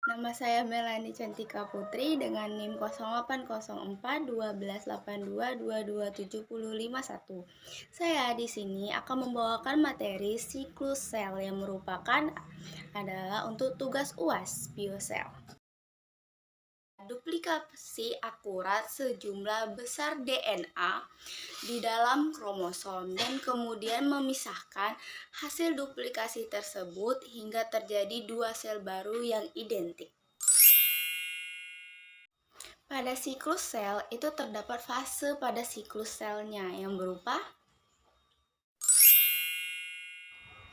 Nama saya Melani Cantika Putri dengan NIM 08041282227051. Saya di sini akan membawakan materi siklus sel yang merupakan adalah untuk tugas UAS biosel. Duplikasi akurat sejumlah besar DNA di dalam kromosom dan kemudian memisahkan hasil duplikasi tersebut hingga terjadi dua sel baru yang identik. Pada siklus sel itu terdapat fase pada siklus selnya yang berupa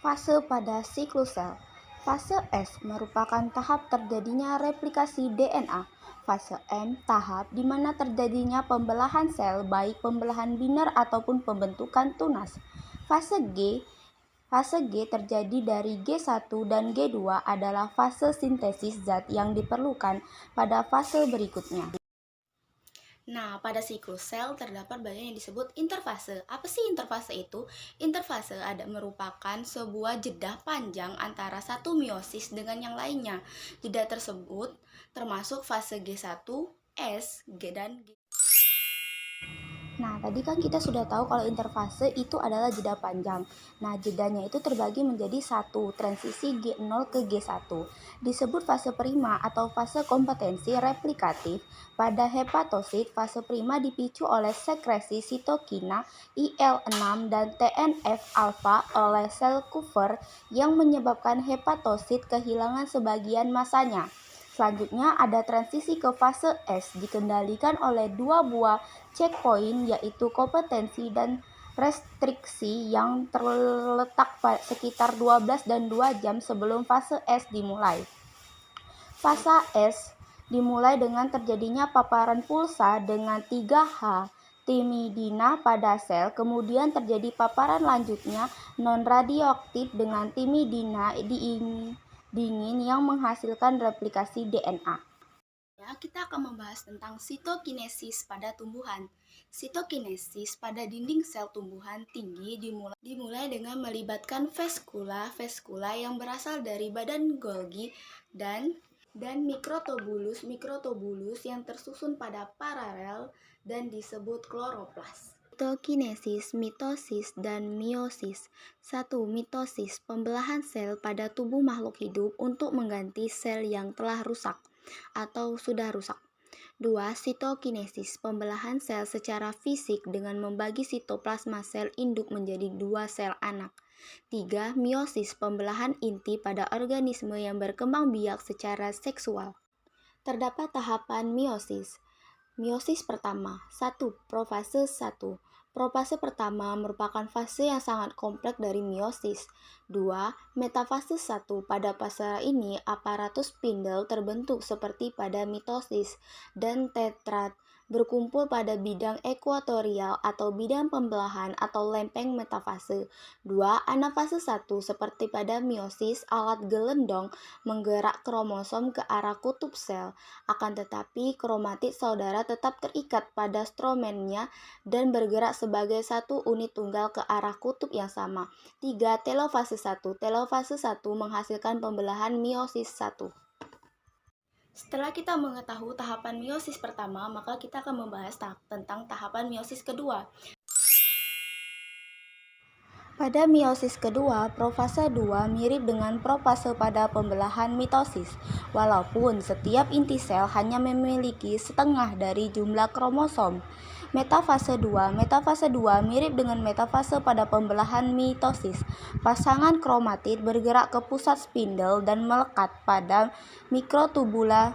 fase pada siklus sel. Fase S merupakan tahap terjadinya replikasi DNA. Fase M tahap di mana terjadinya pembelahan sel baik pembelahan binar ataupun pembentukan tunas. Fase G terjadi dari G1 dan G2 adalah fase sintesis zat yang diperlukan pada fase berikutnya. Nah, pada siklus sel terdapat banyak yang disebut interfase. Apa sih interfase itu? Interfase merupakan sebuah jeda panjang antara satu meiosis dengan yang lainnya. Jeda tersebut termasuk fase G1, S, G, dan G. Nah, tadi kan kita sudah tahu kalau interfase itu adalah jeda panjang. Nah, jedanya itu terbagi menjadi satu, transisi G0 ke G1. Disebut fase prima atau fase kompetensi replikatif. Pada hepatosit, fase prima dipicu oleh sekresi sitokina IL-6 dan TNF-alfa oleh sel Kupffer yang menyebabkan hepatosit kehilangan sebagian masanya. Selanjutnya ada transisi ke fase S dikendalikan oleh dua buah checkpoint yaitu kompetensi dan restriksi yang terletak sekitar 12 dan 2 jam sebelum fase S dimulai. Fase S dimulai dengan terjadinya paparan pulsa dengan 3H timidina pada sel, kemudian terjadi paparan lanjutnya non-radioaktif dengan timidina dingin yang menghasilkan replikasi DNA. Ya, kita akan membahas tentang sitokinesis pada tumbuhan. Sitokinesis pada dinding sel tumbuhan tinggi dimulai dengan melibatkan veskula yang berasal dari badan Golgi dan mikrotubulus yang tersusun pada paralel dan disebut kloroplas. Sitokinesis, mitosis, dan meiosis. 1. Mitosis, pembelahan sel pada tubuh makhluk hidup untuk mengganti sel yang telah rusak atau sudah rusak. 2. Sitokinesis, pembelahan sel secara fisik dengan membagi sitoplasma sel induk menjadi dua sel anak. 3. Meiosis, pembelahan inti pada organisme yang berkembang biak secara seksual. Terdapat tahapan meiosis. Meiosis pertama. 1. Profase 1. Profase pertama merupakan fase yang sangat kompleks dari meiosis. 2. Metafase 1. Pada fase ini, aparatus spindle terbentuk seperti pada mitosis dan tetrad berkumpul pada bidang ekuatorial atau bidang pembelahan atau lempeng metafase. 2. Anafase 1. Seperti pada meiosis, alat gelendong menggerak kromosom ke arah kutub sel. Akan tetapi, kromatid saudara tetap terikat pada stromennya dan bergerak sebagai satu unit tunggal ke arah kutub yang sama. 3. Telofase 1. Telofase 1 menghasilkan pembelahan meiosis 1. Setelah kita mengetahui tahapan meiosis pertama, maka kita akan membahas tentang tahapan meiosis kedua. Pada meiosis kedua, profase 2 mirip dengan profase pada pembelahan mitosis, walaupun setiap inti sel hanya memiliki setengah dari jumlah kromosom. Metafase 2 mirip dengan metafase pada pembelahan mitosis. Pasangan kromatid bergerak ke pusat spindle dan melekat pada mikrotubula.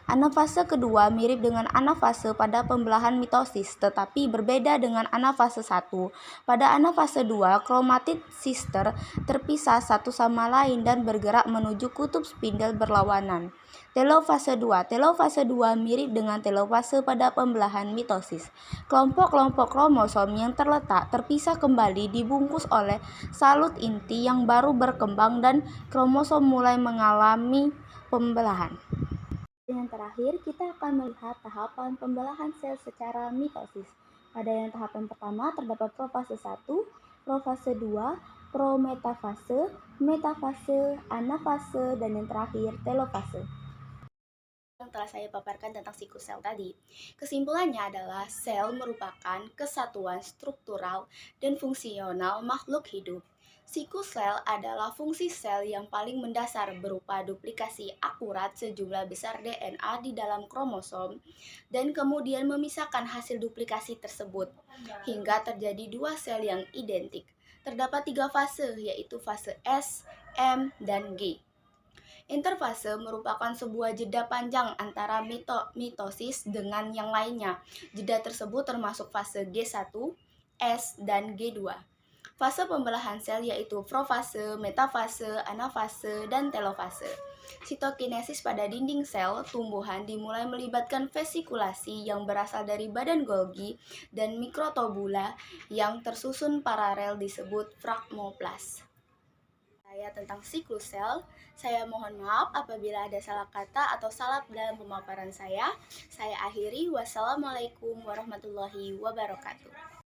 Anafase kedua mirip dengan anafase pada pembelahan mitosis, tetapi berbeda dengan anafase 1. Pada anafase 2, kromatid sister terpisah satu sama lain dan bergerak menuju kutub spindle berlawanan. Telofase 2 mirip dengan telofase pada pembelahan mitosis. Kelompok-kelompok kromosom yang terpisah kembali dibungkus oleh salut inti yang baru berkembang dan kromosom mulai mengalami pembelahan. Yang terakhir, kita akan melihat tahapan pembelahan sel secara mitosis. Pada yang tahapan pertama terdapat profase 1, profase 2, prometafase, metafase, anafase, dan yang terakhir telofase. Yang telah saya paparkan tentang siklus sel tadi, kesimpulannya adalah sel merupakan kesatuan struktural dan fungsional makhluk hidup. Siklus sel adalah fungsi sel yang paling mendasar berupa duplikasi akurat sejumlah besar DNA di dalam kromosom dan kemudian memisahkan hasil duplikasi tersebut hingga terjadi dua sel yang identik. Terdapat 3 fase, yaitu fase S, M, dan G. Interfase merupakan sebuah jeda panjang antara mitosis dengan yang lainnya. Jeda tersebut termasuk fase G1, S, dan G2. Fase pembelahan sel yaitu profase, metafase, anafase, dan telofase. Sitokinesis pada dinding sel tumbuhan dimulai melibatkan vesikulasi yang berasal dari badan Golgi dan mikrotubula yang tersusun paralel disebut fragmoplas. Saya tentang siklus sel. Saya mohon maaf apabila ada salah kata atau salah dalam pemaparan saya. Saya akhiri. Wassalamualaikum warahmatullahi wabarakatuh.